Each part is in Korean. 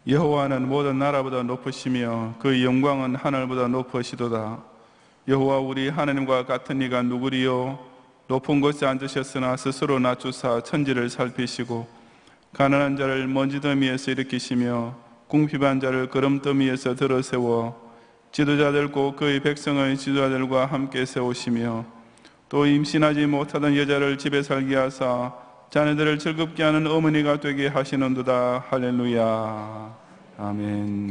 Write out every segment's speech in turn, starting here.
여호와는 모든 나라보다 높으시며 그의 영광은 하늘보다 높으시도다. 여호와 우리 하나님과 같은 이가 누구리요? 높은 곳에 앉으셨으나 스스로 낮추사 천지를 살피시고 가난한 자를 먼지 더미에서 일으키시며 궁핍한 자를 거름더미에서 들어세워 지도자들 곧 그의 백성의 지도자들과 함께 세우시며 또 임신하지 못하던 여자를 집에 살게 하사 자녀들을 즐겁게 하는 어머니가 되게 하시는도다. 할렐루야. 아멘.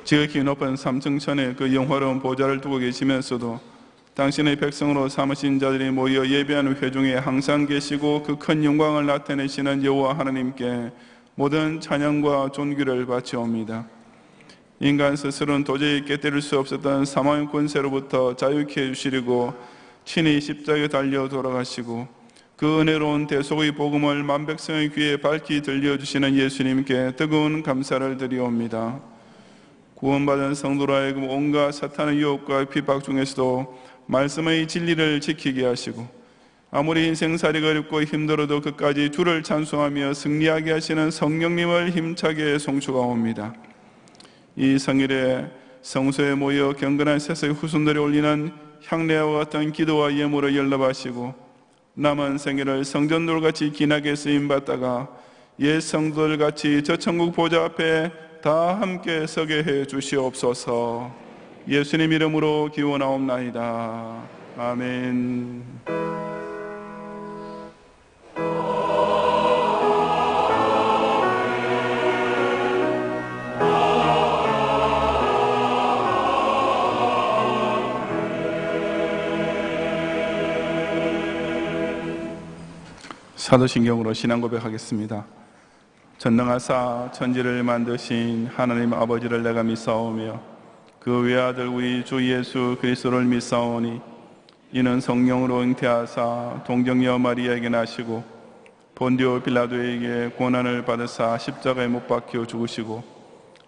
지극히 높은 삼층천에 그 영화로운 보좌를 두고 계시면서도 당신의 백성으로 삼으신 자들이 모여 예배하는 회중에 항상 계시고 그 큰 영광을 나타내시는 여호와 하나님께 모든 찬양과 존귀를 바치옵니다. 인간 스스로는 도저히 깨뜨릴 수 없었던 사망의 권세로부터 자유케 해주시려고 친히 십자가에 달려 돌아가시고 그 은혜로운 대속의 복음을 만백성의 귀에 밝히 들려주시는 예수님께 뜨거운 감사를 드리옵니다. 구원받은 성도로 하여금 온갖 사탄의 유혹과 핍박 중에서도 말씀의 진리를 지키게 하시고 아무리 인생살이가 어렵고 힘들어도 끝까지 주를 찬송하며 승리하게 하시는 성령님을 힘차게 송축하옵니다. 이 성일에 성소에 모여 경건한 세상의 후손들이 올리는 향례와 같은 기도와 예물을 연락하시고 남은 생애를 성전돌같이 기나게 쓰임받다가 옛 성도들같이 저 천국 보좌 앞에 다 함께 서게 해 주시옵소서. 예수님 이름으로 기원하옵나이다. 아멘. 사도신경으로 신앙 고백하겠습니다. 전능하사 천지를 만드신 하나님 아버지를 내가 믿사오며 그 외아들 우리 주 예수 그리스도를 믿사오니 이는 성령으로 잉태하사 동정녀 마리아에게 나시고 본디오 빌라도에게 고난을 받으사 십자가에 못 박혀 죽으시고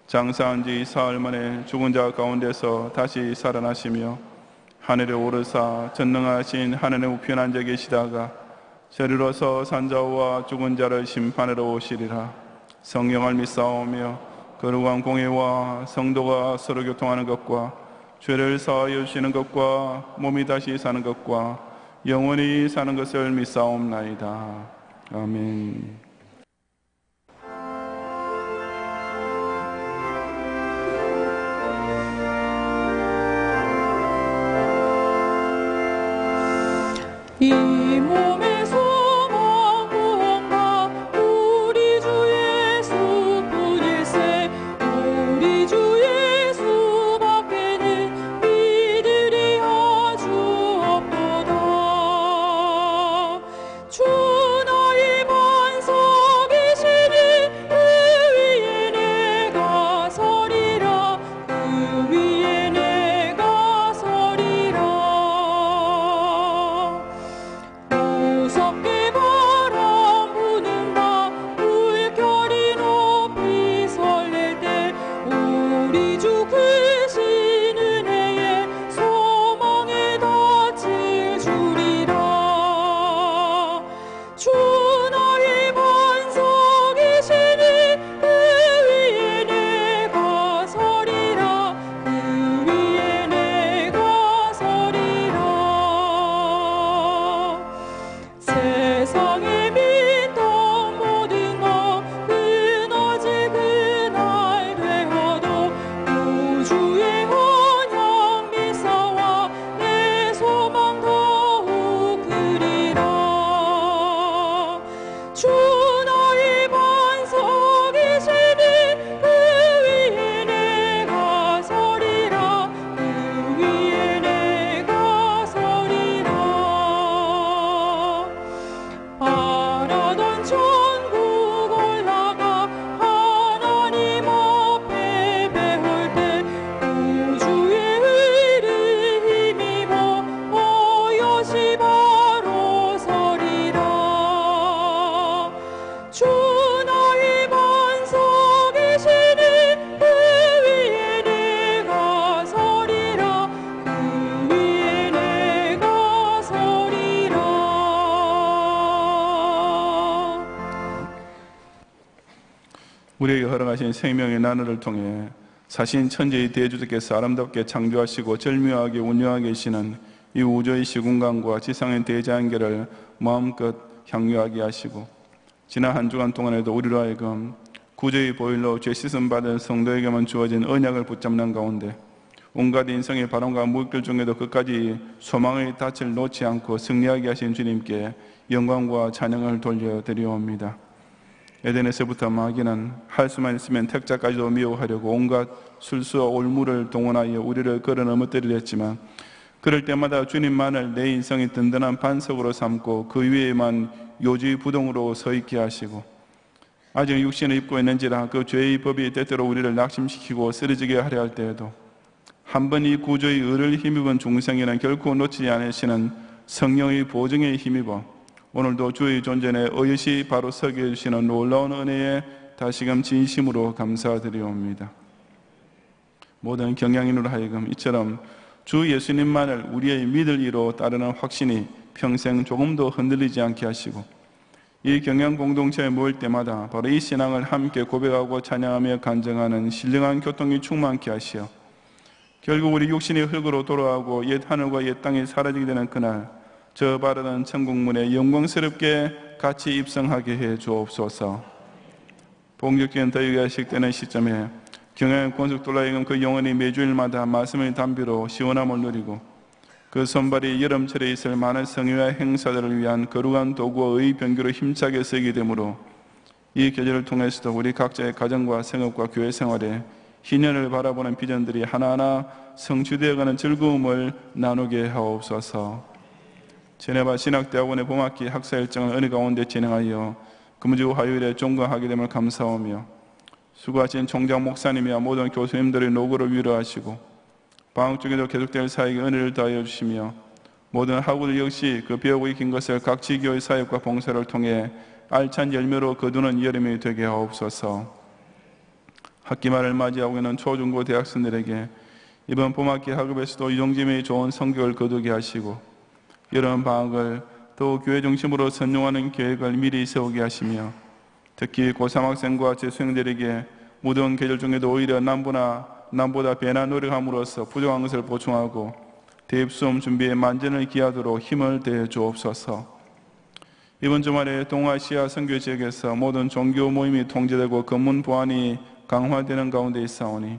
장사한 지 사흘 만에 죽은 자 가운데서 다시 살아나시며 하늘에 오르사 전능하신 하늘의 우편 앉아 계시다가 저리로서 산자와 죽은 자를 심판하러 오시리라. 성령을 믿사오며 거룩한 공예와 성도가 서로 교통하는 것과 죄를 사하여 주시는 것과 몸이 다시 사는 것과 영원히 사는 것을 믿사옵나이다. 아멘. 이 몸의 소망 구원과 우리 주 예수뿐일세. 우리 주 예수밖에는 믿으리 아주 없도다. 주 나의 반석이시니 그 위에 내가 서리라. 그 위에 내가 서리라. 무섭게 바람 부는다. 물결이 높이 설렐 때 우리 주 크신 은혜에 소망에 닿을 주리라. 주 나의 반석이시니 그 위에 내가 서리라. 그 위에 내가 서리라. 세상에 믿던 모든 것 끊어질 그날 되어도 우주의 언약 미사와 내 소망 더욱 크리라. 주 나의 반석이시니 그 위에 내가 서리라. 그 위에 내가 서리라. 바라던 천국 올라가 하나님 앞에 배울 때 우주의 의를 힘입어 어여시 바로 서리라. 주 나의 반석이시니 그 위에 내가 서리라. 그 위에 내가 서리라. 우리에게 허락하신 생명의 나누를 통해 사신 천지의 대주께서 아름답게 창조하시고 절묘하게 운영하고 계시는 이 우주의 시공간과 지상의 대자연계를 마음껏 향유하게 하시고 지난 한 주간 동안에도 우리로 하여금 구주의 보혈로 죄 씻음 받은 성도에게만 주어진 언약을 붙잡는 가운데 온갖 인생의 바람과 무길 중에도 끝까지 소망의 닻을 놓지 않고 승리하게 하신 주님께 영광과 찬양을 돌려드리옵니다. 에덴에서부터 마귀는 할 수만 있으면 택자까지도 미워하려고 온갖 술수와 올무를 동원하여 우리를 걸어 넘어뜨리려 했지만 그럴 때마다 주님만을 내 인생의 든든한 반석으로 삼고 그 위에만 요지부동으로 서 있게 하시고 아직 육신을 입고 있는지라 그 죄의 법이 때때로 우리를 낙심시키고 쓰러지게 하려 할 때에도 한 번 이 구주의 의를 힘입은 중생에는 결코 놓치지 않으시는 성령의 보증에 힘입어 오늘도 주의 존전에 어여시 바로 서게 해주시는 놀라운 은혜에 다시금 진심으로 감사드리옵니다. 모든 경향인으로 하여금 이처럼 주 예수님만을 우리의 믿을 이로 따르는 확신이 평생 조금도 흔들리지 않게 하시고 이 경향 공동체에 모일 때마다 바로 이 신앙을 함께 고백하고 찬양하며 간증하는 신령한 교통이 충만케 하시어 결국 우리 육신이 흙으로 돌아가고 옛 하늘과 옛 땅이 사라지게 되는 그날 저 바르던 천국문에 영광스럽게 같이 입성하게 해 주옵소서. 본격적인 더위가 식되는 시점에 경향 권속돌라에는 그 영혼이 매주일마다 말씀의 담비로 시원함을 누리고 그 손발이 여름철에 있을 많은 성회와 행사들을 위한 거룩한 도구와 의병기로 힘차게 쓰게 되므로 이 계절을 통해서도 우리 각자의 가정과 생업과 교회 생활에 희년을 바라보는 비전들이 하나하나 성취되어가는 즐거움을 나누게 하옵소서. 제네바 신학대학원의 봄학기 학사 일정을 은혜 가운데 진행하여 금주 화요일에 종강하게 됨을 감사하며 수고하신 총장 목사님이와 모든 교수님들의 노고를 위로하시고 방학 중에도 계속될 사역에 은혜를 다하여 주시며 모든 학우들 역시 그 배우고 익힌 것을 각 지교의 사역과 봉사를 통해 알찬 열매로 거두는 여름이 되게 하옵소서. 학기말을 맞이하고 있는 초중고 대학생들에게 이번 봄학기 학업에서도 유종짐의 좋은 성격을 거두게 하시고 여름 방학을 또 교회 중심으로 선용하는 계획을 미리 세우게 하시며 특히 고3 학생과 재수생들에게 무더운 계절 중에도 오히려 남보다 배나 노력함으로써 부족한 것을 보충하고 대입수험 준비에 만전을 기하도록 힘을 대해 주옵소서. 이번 주말에 동아시아 선교 지역에서 모든 종교 모임이 통제되고 검문 보안이 강화되는 가운데 있사오니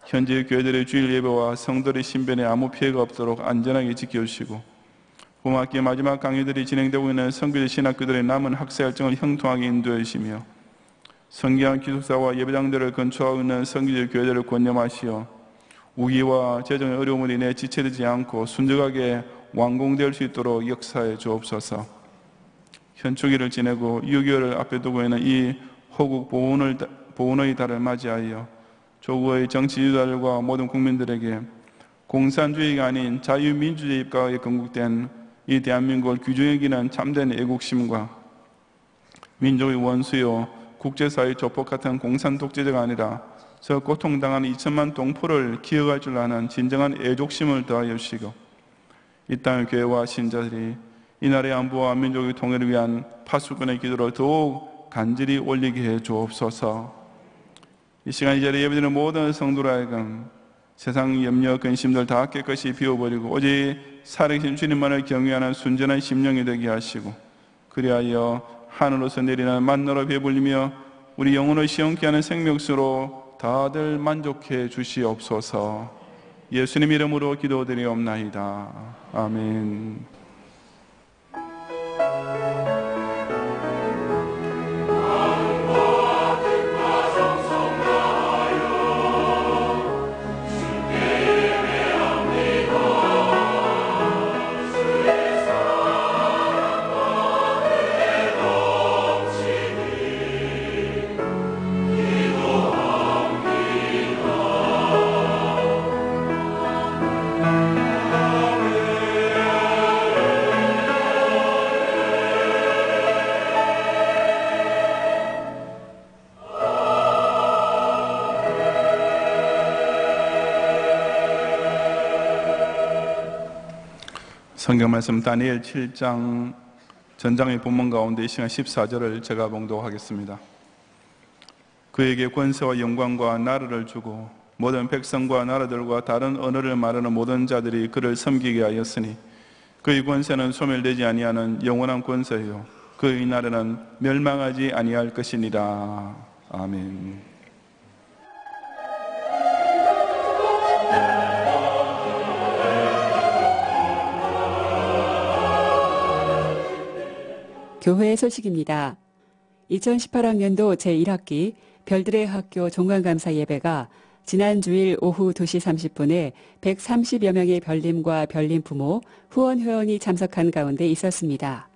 현재 교회들의 주일 예배와 성도의 신변에 아무 피해가 없도록 안전하게 지켜주시고 봄학기 마지막 강의들이 진행되고 있는 선교지 신학교들의 남은 학사 일정을 형통하게 인도해 주시며 성기한 기숙사와 예배당들을 건축하고 있는 선교지 교회들을 권념하시어 우기와 재정의 어려움을 인해 지체되지 않고 순적하게 완공될 수 있도록 역사해 주옵소서. 현충일을 지내고 6.25를 앞에 두고 있는 이 호국 보훈의 달을 맞이하여 조국의 정치지도자들과 모든 국민들에게 공산주의가 아닌 자유민주주의 입각에 건국된 이 대한민국을 귀중히 여기는 참된 애국심과 민족의 원수요 국제사회의 조폭 같은 공산 독재자가 아니라 저 고통당하는 2천만 동포를 기억할 줄 아는 진정한 애족심을 더하여 주시고 이 땅의 교회와 신자들이 이 나라의 안보와 민족의 통일을 위한 파수꾼의 기도를 더욱 간절히 올리게 해 주옵소서. 이 시간 이 자리에 예배드리는 모든 성도로 하여금 세상 염려 근심들 다 깨끗이 비워버리고 오직 살아계신 주님만을 경외하는 순전한 심령이 되게 하시고 그리하여 하늘로서 내리는 만나로 배불리며 우리 영혼을 시원케 하는 생명수로 다들 만족해 주시옵소서. 예수님 이름으로 기도드리옵나이다. 아멘. 성경 말씀 다니엘 7장 전장의 본문 가운데 이 시간 14절을 제가 봉독하겠습니다. 그에게 권세와 영광과 나라를 주고 모든 백성과 나라들과 다른 언어를 말하는 모든 자들이 그를 섬기게 하였으니 그의 권세는 소멸되지 아니하는 영원한 권세요 그의 나라는 멸망하지 아니할 것이니라. 아멘. 교회 소식입니다. 2018학년도 제1학기 별들의 학교 종강감사 예배가 지난 주일 오후 2시 30분에 130여 명의 별님과 별님 부모, 후원 회원이 참석한 가운데 있었습니다.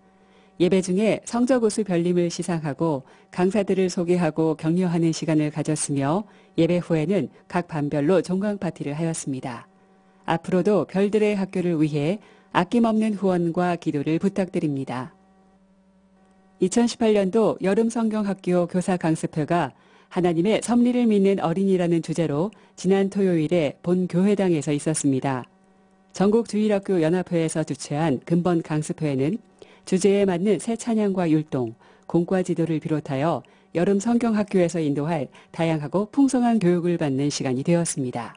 예배 중에 성적우수 별님을 시상하고 강사들을 소개하고 격려하는 시간을 가졌으며 예배 후에는 각 반별로 종강 파티를 하였습니다. 앞으로도 별들의 학교를 위해 아낌없는 후원과 기도를 부탁드립니다. 2018년도 여름성경학교 교사 강습회가 하나님의 섭리를 믿는 어린이라는 주제로 지난 토요일에 본 교회당에서 있었습니다. 전국주일학교 연합회에서 주최한 근본 강습회에는 주제에 맞는 새 찬양과 율동, 공과 지도를 비롯하여 여름성경학교에서 인도할 다양하고 풍성한 교육을 받는 시간이 되었습니다.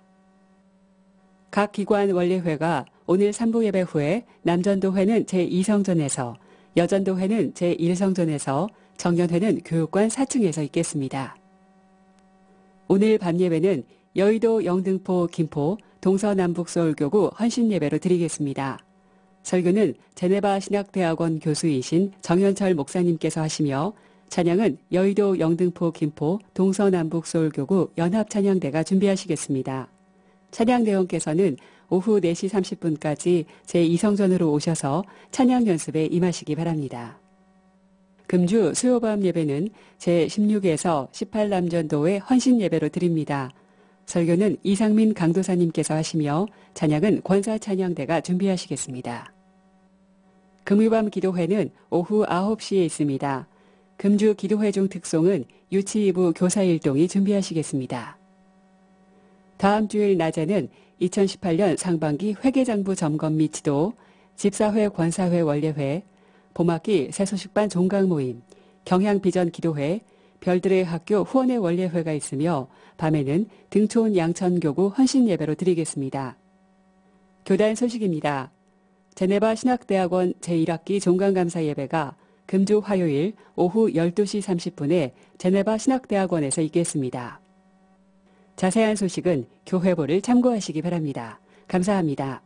각 기관 원례회가 오늘 3부 예배 후에 남전도회는 제2성전에서 여전도회는 제1성전에서 정년회는 교육관 4층에서 있겠습니다. 오늘 밤예배는 여의도 영등포 김포 동서남북서울교구 헌신예배로 드리겠습니다. 설교는 제네바 신학대학원 교수이신 정현철 목사님께서 하시며 찬양은 여의도 영등포 김포 동서남북서울교구 연합찬양대가 준비하시겠습니다. 찬양대원께서는 오후 4시 30분까지 제2성전으로 오셔서 찬양 연습에 임하시기 바랍니다. 금주 수요밤 예배는 제16에서 18남전도의 헌신 예배로 드립니다. 설교는 이상민 강도사님께서 하시며 찬양은 권사찬양대가 준비하시겠습니다. 금요밤 기도회는 오후 9시에 있습니다. 금주 기도회중 특송은 유치이부 교사일동이 준비하시겠습니다. 다음 주일 낮에는 2018년 상반기 회계장부 점검 및 지도, 집사회 권사회 원례회, 봄학기 새소식반 종강 모임, 경향비전 기도회, 별들의 학교 후원회 원례회가 있으며 밤에는 등촌 양천교구 헌신예배로 드리겠습니다. 교단 소식입니다. 제네바 신학대학원 제1학기 종강감사 예배가 금주 화요일 오후 12시 30분에 제네바 신학대학원에서 있겠습니다. 자세한 소식은 교회보를 참고하시기 바랍니다. 감사합니다.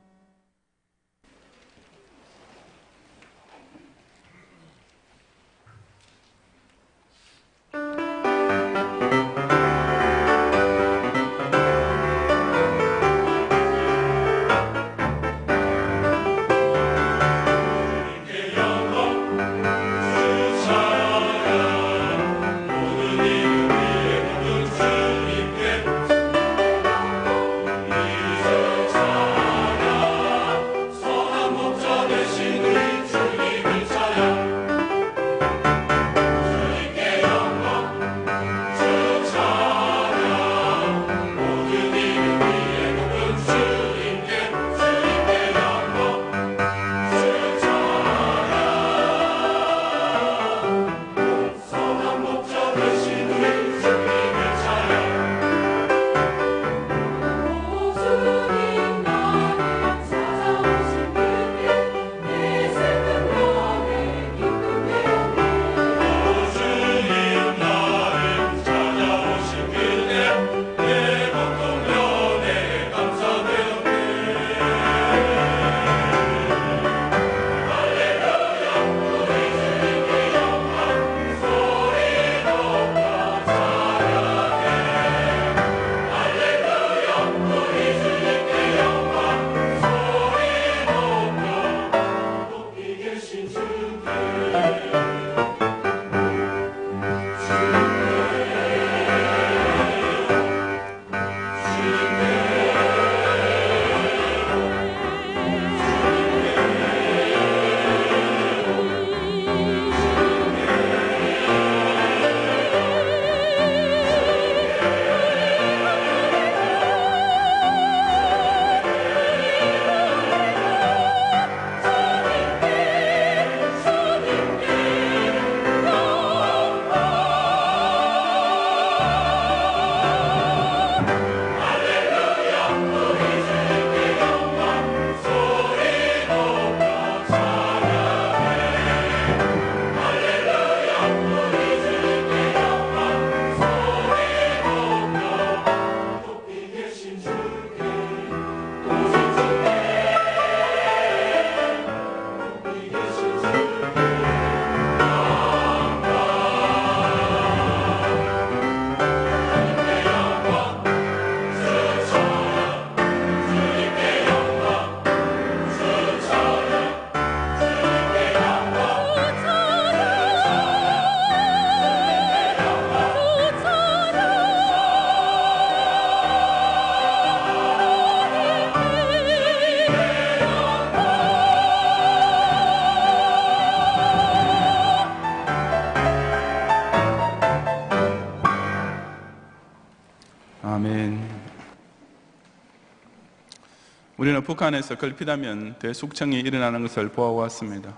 우리는 북한에서 걸핏하면 대숙청이 일어나는 것을 보아왔습니다.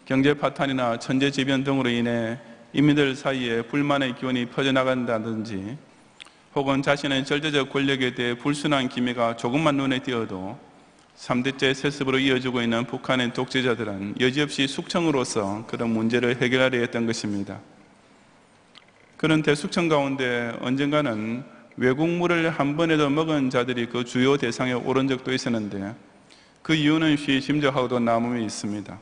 경제 파탄이나 천재지변 등으로 인해 인민들 사이에 불만의 기운이 퍼져나간다든지 혹은 자신의 절대적 권력에 대해 불순한 기미가 조금만 눈에 띄어도 3대째 세습으로 이어지고 있는 북한의 독재자들은 여지없이 숙청으로서 그런 문제를 해결하려 했던 것입니다. 그런 대숙청 가운데 언젠가는 외국물을 한 번에도 먹은 자들이 그 주요 대상에 오른 적도 있었는데 그 이유는 심적하고도 남음이 있습니다.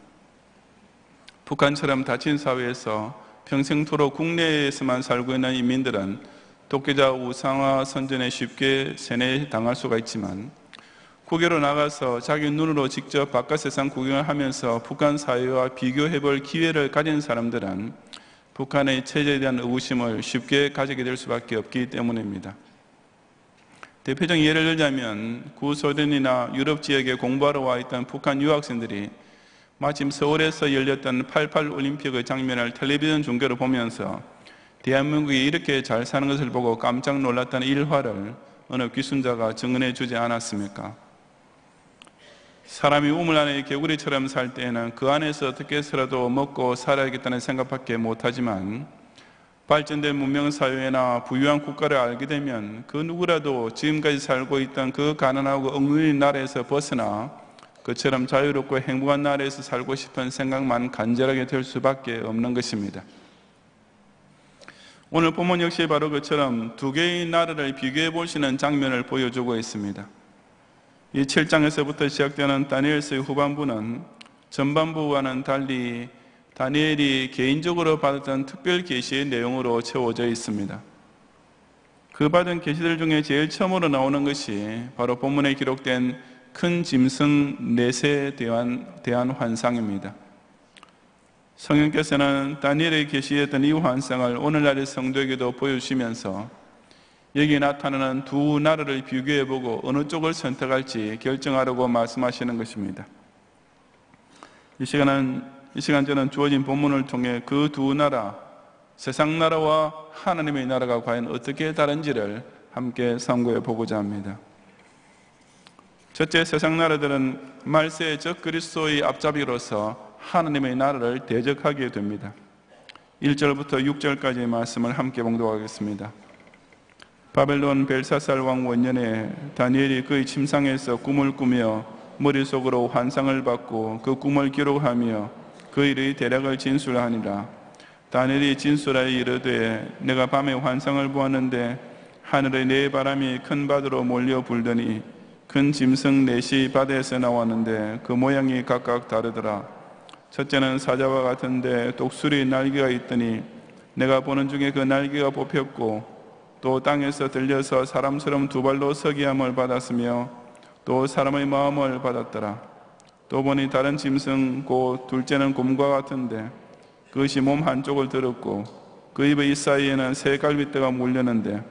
북한처럼 닫힌 사회에서 평생토록 국내에서만 살고 있는 인민들은 독재자 우상화 선전에 쉽게 세뇌당할 수가 있지만 국외로 나가서 자기 눈으로 직접 바깥 세상 구경을 하면서 북한 사회와 비교해볼 기회를 가진 사람들은 북한의 체제에 대한 의구심을 쉽게 가지게 될 수밖에 없기 때문입니다. 대표적인 예를 들자면 구소련이나 유럽 지역에 공부하러 와 있던 북한 유학생들이 마침 서울에서 열렸던 88 올림픽의 장면을 텔레비전 중계로 보면서 대한민국이 이렇게 잘 사는 것을 보고 깜짝 놀랐다는 일화를 어느 귀순자가 증언해 주지 않았습니까? 사람이 우물 안에 개구리처럼 살 때에는 그 안에서 어떻게 해서라도 먹고 살아야겠다는 생각밖에 못하지만 발전된 문명사회나 부유한 국가를 알게 되면 그 누구라도 지금까지 살고 있던 그 가난하고 억눌린 나라에서 벗어나 그처럼 자유롭고 행복한 나라에서 살고 싶은 생각만 간절하게 될 수밖에 없는 것입니다. 오늘 본문 역시 바로 그처럼 두 개의 나라를 비교해 볼 수 있는 장면을 보여주고 있습니다. 이 7장에서부터 시작되는 다니엘서의 후반부는 전반부와는 달리 다니엘이 개인적으로 받았던 특별 계시의 내용으로 채워져 있습니다. 그 받은 계시들 중에 제일 처음으로 나오는 것이 바로 본문에 기록된 큰 짐승 넷에 대한 환상입니다. 성령께서는 다니엘의 계시했던 이 환상을 오늘날의 성도에게도 보여주시면서 여기에 나타나는 두 나라를 비교해보고 어느 쪽을 선택할지 결정하라고 말씀하시는 것입니다. 이 시간 저는 주어진 본문을 통해 그 두 나라, 세상 나라와 하나님의 나라가 과연 어떻게 다른지를 함께 상고해 보고자 합니다. 첫째, 세상 나라들은 말세의 적 그리스도의 앞잡이로서 하나님의 나라를 대적하게 됩니다. 1절부터 6절까지의 말씀을 함께 봉독하겠습니다. 바벨론 벨사살 왕 원년에 다니엘이 그의 침상에서 꿈을 꾸며 머릿속으로 환상을 받고 그 꿈을 기록하며 그 일의 대략을 진술하니라. 다니엘이 진술하여 이르되 내가 밤에 환상을 보았는데 하늘의 네 바람이 큰 바다로 몰려 불더니 큰 짐승 넷이 바다에서 나왔는데 그 모양이 각각 다르더라. 첫째는 사자와 같은데 독수리 날개가 있더니 내가 보는 중에 그 날개가 뽑혔고 또 땅에서 들려서 사람처럼 두 발로 서게 함을 받았으며 또 사람의 마음을 받았더라. 또 보니 다른 짐승 곧 둘째는 곰과 같은데 그것이 몸 한쪽을 들었고 그 입의 이 사이에는 새 갈빗대가 물렸는데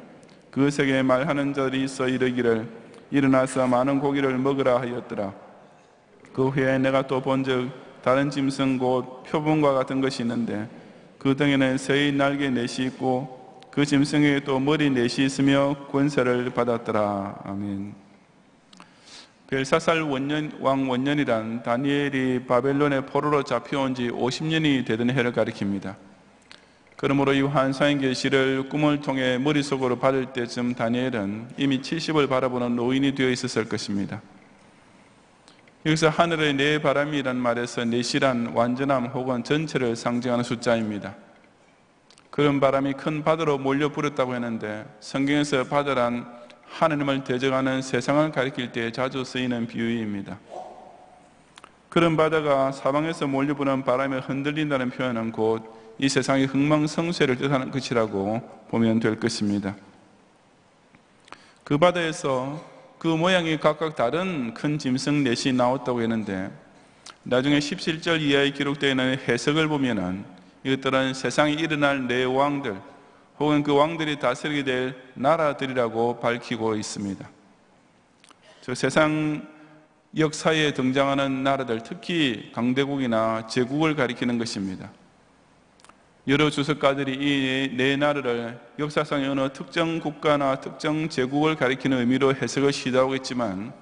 그 세계에 말하는 자들이 있어 이르기를 일어나서 많은 고기를 먹으라 하였더라. 그 후에 내가 또 본즉 다른 짐승 곧 표범과 같은 것이 있는데 그 등에는 새의 날개 넷이 있고 그 짐승에게 또 머리 넷이 있으며 권세를 받았더라. 아멘. 벨사살 왕 원년이란 다니엘이 바벨론의 포로로 잡혀온 지 50년이 되던 해를 가리킵니다. 그러므로 이 환상의 계시를 꿈을 통해 머릿속으로 받을 때쯤 다니엘은 이미 70을 바라보는 노인이 되어 있었을 것입니다. 여기서 하늘의 네 바람이란 말에서 넷이란 완전함 혹은 전체를 상징하는 숫자입니다. 그런 바람이 큰 바다로 몰려 불었다고 했는데 성경에서 바다란 하나님을 대적하는 세상을 가리킬 때 자주 쓰이는 비유입니다. 그런 바다가 사방에서 몰려 부는 바람에 흔들린다는 표현은 곧 이 세상의 흥망성쇠를 뜻하는 것이라고 보면 될 것입니다. 그 바다에서 그 모양이 각각 다른 큰 짐승 넷이 나왔다고 했는데 나중에 17절 이하에 기록되어 있는 해석을 보면은 이것들은 세상에 일어날 네 왕들 혹은 그 왕들이 다스리게 될 나라들이라고 밝히고 있습니다. 저 세상 역사에 등장하는 나라들, 특히 강대국이나 제국을 가리키는 것입니다. 여러 주석가들이 이 네 나라를 역사상의 어느 특정 국가나 특정 제국을 가리키는 의미로 해석을 시도하고 있지만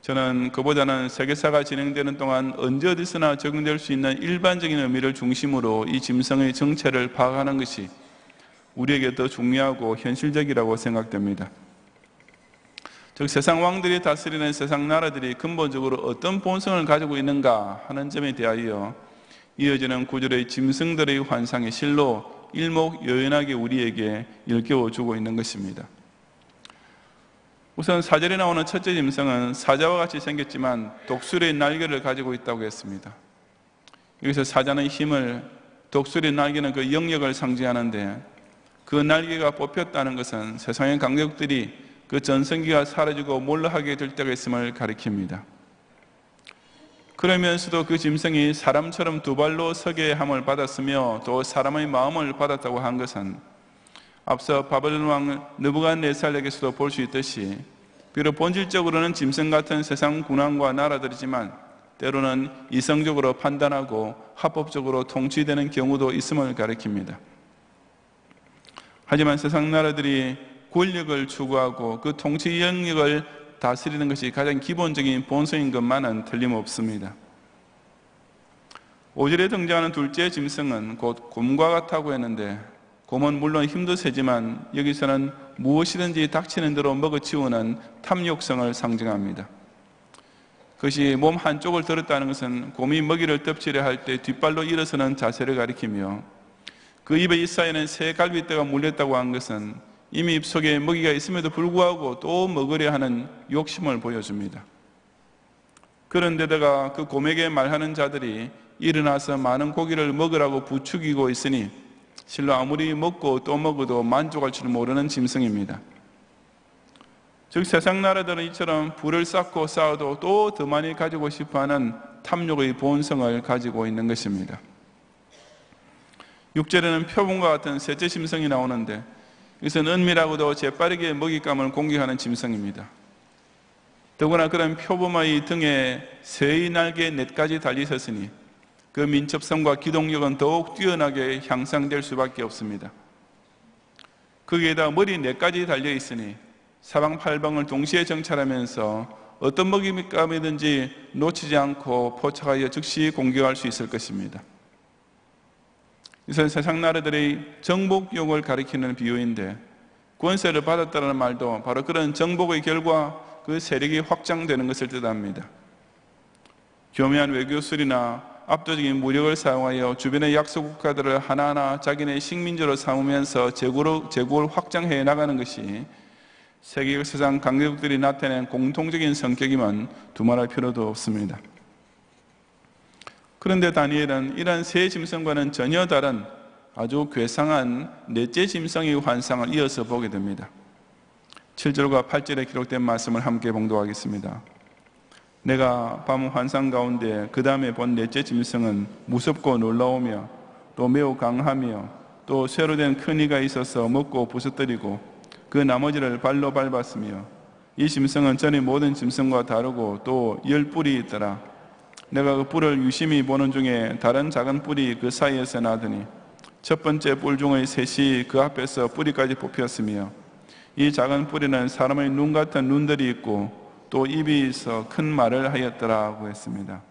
저는 그보다는 세계사가 진행되는 동안 언제 어디서나 적용될 수 있는 일반적인 의미를 중심으로 이 짐승의 정체를 파악하는 것이 우리에게 더 중요하고 현실적이라고 생각됩니다. 즉 세상 왕들이 다스리는 세상 나라들이 근본적으로 어떤 본성을 가지고 있는가 하는 점에 대하여 이어지는 구절의 짐승들의 환상의 실로 일목요연하게 우리에게 일깨워주고 있는 것입니다. 우선 4절에 나오는 첫째 짐승은 사자와 같이 생겼지만 독수리의 날개를 가지고 있다고 했습니다. 여기서 사자는 힘을, 독수리의 날개는 그 영역을 상징하는데 그 날개가 뽑혔다는 것은 세상의 강력들이 그 전성기가 사라지고 몰락하게 될 때가 있음을 가리킵니다. 그러면서도 그 짐승이 사람처럼 두 발로 서게 함을 받았으며 또 사람의 마음을 받았다고 한 것은 앞서 바벨론 왕 느부갓네살에게서도 볼 수 있듯이 비록 본질적으로는 짐승 같은 세상 군왕과 나라들이지만 때로는 이성적으로 판단하고 합법적으로 통치되는 경우도 있음을 가리킵니다. 하지만 세상 나라들이 권력을 추구하고 그 통치 영역을 다스리는 것이 가장 기본적인 본성인 것만은 틀림없습니다. 5절에 등장하는 둘째 짐승은 곧 곰과 같다고 했는데, 곰은 물론 힘도 세지만 여기서는 무엇이든지 닥치는 대로 먹어치우는 탐욕성을 상징합니다. 그것이 몸 한쪽을 들었다는 것은 곰이 먹이를 덮치려 할 때 뒷발로 일어서는 자세를 가리키며, 그 입에 이사에는 새 갈빗대가 물렸다고 한 것은 이미 입속에 먹이가 있음에도 불구하고 또 먹으려 하는 욕심을 보여줍니다. 그런데다가 그 곰에게 말하는 자들이 일어나서 많은 고기를 먹으라고 부추기고 있으니 실로 아무리 먹고 또 먹어도 만족할 줄 모르는 짐승입니다. 즉 세상 나라들은 이처럼 불을 쌓고 쌓아도 또 더 많이 가지고 싶어하는 탐욕의 본성을 가지고 있는 것입니다. 6절에는 표범과 같은 셋째 짐승이 나오는데, 이것은 은밀하고도 재빠르게 먹잇감을 공격하는 짐승입니다. 더구나 그런 표범의 등에 새의 날개 넷까지 달리셨으니 그 민첩성과 기동력은 더욱 뛰어나게 향상될 수밖에 없습니다. 거기에다 머리 넷까지 달려있으니 사방팔방을 동시에 정찰하면서 어떤 먹잇감이든지 놓치지 않고 포착하여 즉시 공격할 수 있을 것입니다. 이것은 세상 나라들의 정복욕을 가리키는 비유인데, 권세를 받았다는 말도 바로 그런 정복의 결과 그 세력이 확장되는 것을 뜻합니다. 교묘한 외교술이나 압도적인 무력을 사용하여 주변의 약소 국가들을 하나하나 자기네 식민지로 삼으면서 제국을 확장해 나가는 것이 세계 역사상 강대국들이 나타낸 공통적인 성격이면 두말할 필요도 없습니다. 그런데 다니엘은 이러한 새 짐승과는 전혀 다른 아주 괴상한 넷째 짐승의 환상을 이어서 보게 됩니다. 7절과 8절에 기록된 말씀을 함께 봉독하겠습니다. 내가 밤 환상 가운데 그 다음에 본 넷째 짐승은 무섭고 놀라우며 또 매우 강하며 또 쇠로 된 큰 이가 있어서 먹고 부서뜨리고 그 나머지를 발로 밟았으며, 이 짐승은 전의 모든 짐승과 다르고 또 10뿔이 있더라. 내가 그 뿔을 유심히 보는 중에 다른 작은 뿔이 그 사이에서 나더니 첫 번째 뿔 중의 셋이 그 앞에서 뿌리까지 뽑혔으며, 이 작은 뿔에는 사람의 눈 같은 눈들이 있고 또 입이 있어 큰 말을 하였더라고 했습니다.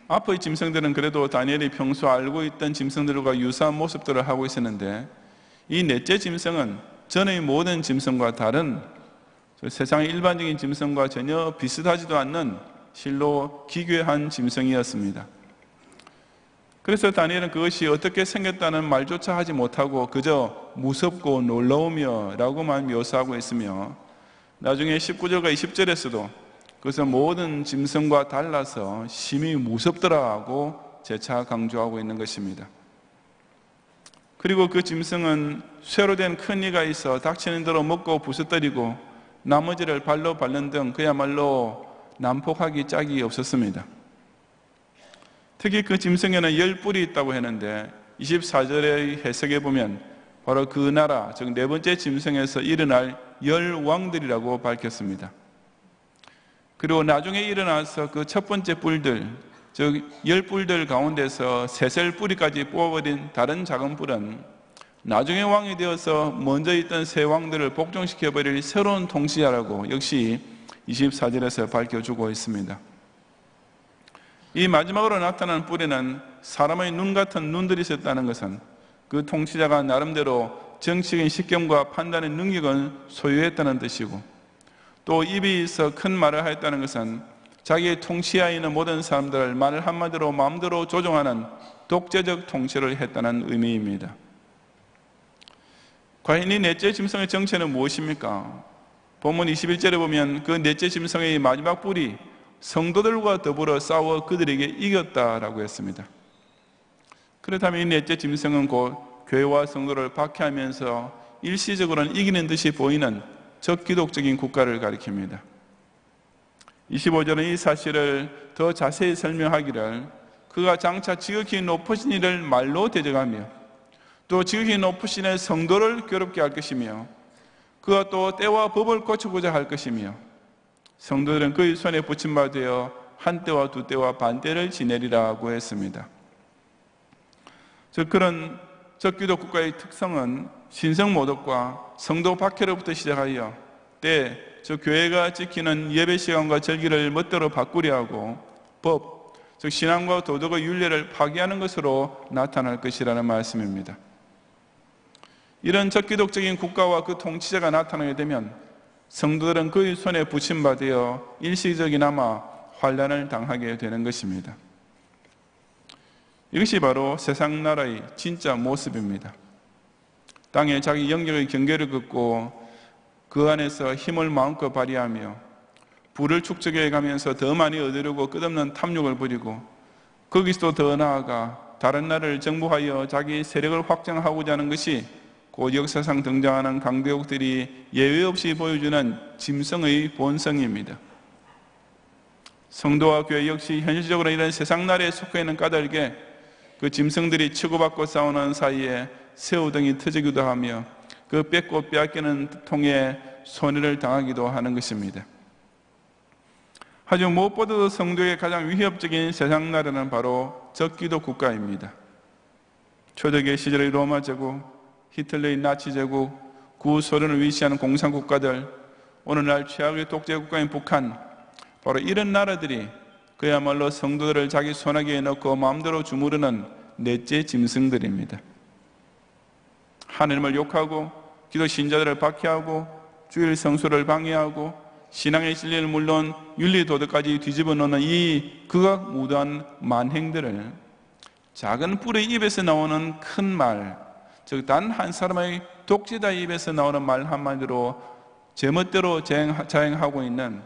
앞의 짐승들은 그래도 다니엘이 평소 알고 있던 짐승들과 유사한 모습들을 하고 있었는데, 이 넷째 짐승은 전의 모든 짐승과 다른, 세상의 일반적인 짐승과 전혀 비슷하지도 않는 실로 기괴한 짐승이었습니다. 그래서 다니엘은 그것이 어떻게 생겼다는 말조차 하지 못하고 그저 무섭고 놀라우며 라고만 묘사하고 있으며, 나중에 19절과 20절에서도 그것은 모든 짐승과 달라서 심히 무섭더라고 재차 강조하고 있는 것입니다. 그리고 그 짐승은 쇠로 된 큰 이가 있어 닥치는 대로 먹고 부서뜨리고 나머지를 발로 밟는 등 그야말로 난폭하기 짝이 없었습니다. 특히 그 짐승에는 10뿔이 있다고 했는데 24절의 해석에 보면 바로 그 나라, 즉 네 번째 짐승에서 일어날 10왕들이라고 밝혔습니다. 그리고 나중에 일어나서 그 첫 번째 뿔들, 즉 10뿔들 가운데서 셋을 뿌리까지 뽑아버린 다른 작은 뿔은 나중에 왕이 되어서 먼저 있던 세 왕들을 복종시켜버릴 새로운 통치자라고 역시 24절에서 밝혀주고 있습니다. 이 마지막으로 나타난 뿔에는 사람의 눈 같은 눈들이 있었다는 것은 그 통치자가 나름대로 정치적인 식견과 판단의 능력을 소유했다는 뜻이고, 또 입이 있어 큰 말을 하였다는 것은 자기의 통치하에 있는 모든 사람들을 말 한마디로 마음대로 조종하는 독재적 통치를 했다는 의미입니다. 과연 이 넷째 짐승의 정체는 무엇입니까? 본문 21절에 보면 그 넷째 짐승의 마지막 뿔이 성도들과 더불어 싸워 그들에게 이겼다라고 했습니다. 그렇다면 이 넷째 짐승은 곧 교회와 성도를 박해하면서 일시적으로는 이기는 듯이 보이는 적기독적인 국가를 가리킵니다. 25절은 이 사실을 더 자세히 설명하기를, 그가 장차 지극히 높으신 이를 말로 대적하며 또 지극히 높으신 이의 성도를 괴롭게 할 것이며, 그가 또 때와 법을 고치고자 할 것이며, 성도들은 그의 손에 붙임바 되어 한때와 두때와 반때를 지내리라고 했습니다. 그런 적기도 국가의 특성은 신성모독과 성도 박해로부터 시작하여 저 교회가 지키는 예배 시간과 절기를 멋대로 바꾸려 하고 법, 즉 신앙과 도덕의 윤례를 파괴하는 것으로 나타날 것이라는 말씀입니다. 이런 적기독적인 국가와 그 통치자가 나타나게 되면 성도들은 그의 손에 부침받아 일시적이나마 환난을 당하게 되는 것입니다. 이것이 바로 세상 나라의 진짜 모습입니다. 땅에 자기 영역의 경계를 긋고 그 안에서 힘을 마음껏 발휘하며 부를 축적해 가면서 더 많이 얻으려고 끝없는 탐욕을 부리고 거기서도 더 나아가 다른 나라를 정복하여 자기 세력을 확장하고자 하는 것이 곧 역사상 등장하는 강대국들이 예외 없이 보여주는 짐승의 본성입니다. 성도와 교회 역시 현실적으로 이런 세상 나라에 속해 있는 까닭에 그 짐승들이 치고받고 싸우는 사이에 새우등이 터지기도 하며 그 뺏고 빼앗기는 통에 손해를 당하기도 하는 것입니다. 하지만 무엇보다도 성도에게 가장 위협적인 세상 나라는 바로 적기도 국가입니다. 초대교회 시절의 로마 제국, 히틀러의 나치 제국, 구소련을 위시하는 공산국가들, 오늘날 최악의 독재 국가인 북한, 바로 이런 나라들이 그야말로 성도들을 자기 손아귀에 넣고 마음대로 주무르는 넷째 짐승들입니다. 하나님을 욕하고 기도 신자들을 박해하고 주일 성수를 방해하고 신앙의 진리를 물론 윤리 도덕까지 뒤집어 놓는 이 극악무도한 만행들을 작은 뿔의 입에서 나오는 큰 말, 즉 단 한 사람의 독재자의 입에서 나오는 말 한마디로 제멋대로 자행하고 있는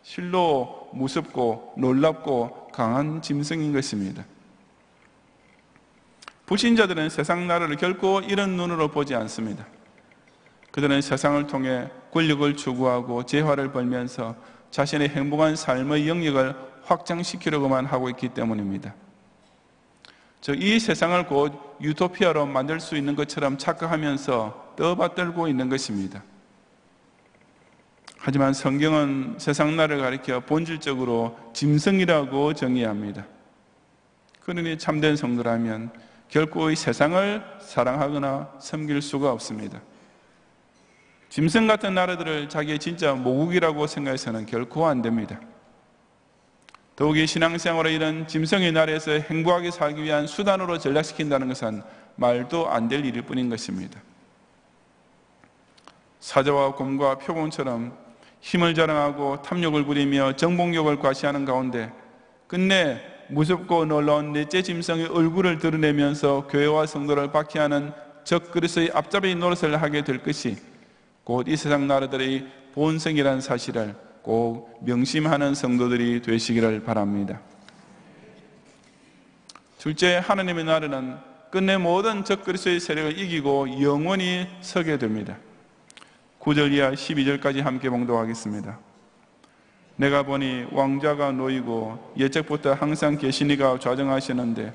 실로 무섭고 놀랍고 강한 짐승인 것입니다. 불신자들은 세상 나라를 결코 이런 눈으로 보지 않습니다. 그들은 세상을 통해 권력을 추구하고 재화를 벌면서 자신의 행복한 삶의 영역을 확장시키려고만 하고 있기 때문입니다. 이 세상을 곧 유토피아로 만들 수 있는 것처럼 착각하면서 떠받들고 있는 것입니다. 하지만 성경은 세상 나라를 가리켜 본질적으로 짐승이라고 정의합니다. 그러니 참된 성도라면 결코 이 세상을 사랑하거나 섬길 수가 없습니다. 짐승 같은 나라들을 자기의 진짜 모국이라고 생각해서는 결코 안 됩니다. 더욱이 신앙생활을 이런 짐승의 나라에서 행복하게 살기 위한 수단으로 전락시킨다는 것은 말도 안 될 일일 뿐인 것입니다. 사자와 곰과 표범처럼 힘을 자랑하고 탐욕을 부리며 정복욕을 과시하는 가운데 끝내 무섭고 놀라운 넷째 짐승의 얼굴을 드러내면서 교회와 성도를 박해하는 적그리스의 앞잡이 노릇을 하게 될 것이 곧 이 세상 나라들의 본성이라는 사실을 꼭 명심하는 성도들이 되시기를 바랍니다. 둘째, 하나님의 나라는 끝내 모든 적그리스의 세력을 이기고 영원히 서게 됩니다. 9절 이하 12절까지 함께 봉독하겠습니다. 내가 보니 왕자가 놓이고 옛적부터 항상 계시니가 좌정하시는데